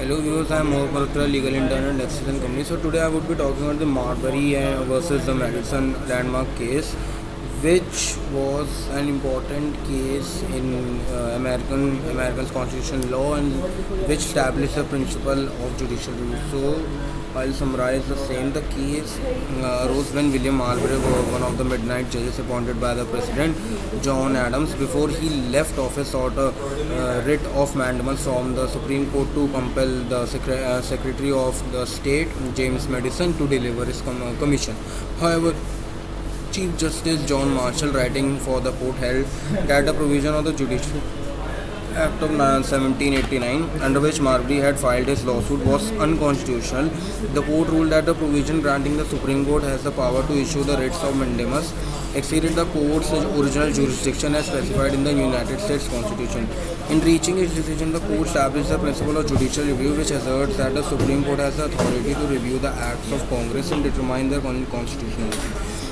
Hello viewers, I am Mohit Malhotra, legal intern at Lexington Company. So today I would be talking about the Marbury versus the Madison landmark case, which was an important case in American's constitutional law and which established the principle of judicial review. So I'll summarize the same. The case arose when William Marbury was one of the midnight judges appointed by the President John Adams before he left office, sought a writ of mandamus from the Supreme Court to compel the Secretary of the State James Madison to deliver his commission. However, Chief Justice John Marshall, writing for the court, held that a provision of the Judicial Act of 1789, under which Marbury had filed his lawsuit, was unconstitutional. The court ruled that the provision granting the Supreme Court has the power to issue the writs of mandamus exceeded the court's original jurisdiction as specified in the United States Constitution. In reaching its decision, the court established the principle of judicial review, which asserts that the Supreme Court has the authority to review the acts of Congress and determine their constitutionality.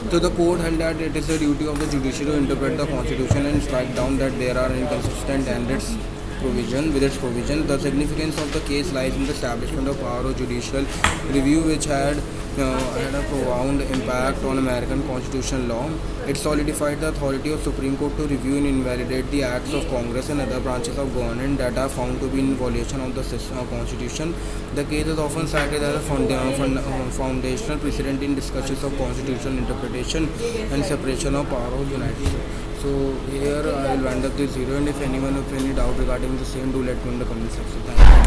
So the court held that it is the duty of the judiciary to interpret the Constitution and strike down that there are inconsistent and its provision. The significance of the case lies in the establishment of power of judicial review, which had a profound impact on American constitutional law. It solidified the authority of Supreme Court to review and invalidate the acts of Congress and other branches of government that are found to be in violation of the Constitution. The case is often cited as a foundational precedent in discussions of constitutional interpretation and separation of power of the United States. So here I will wind up this video, and if anyone has any doubt regarding the same, do let me in the comment section. Thank you.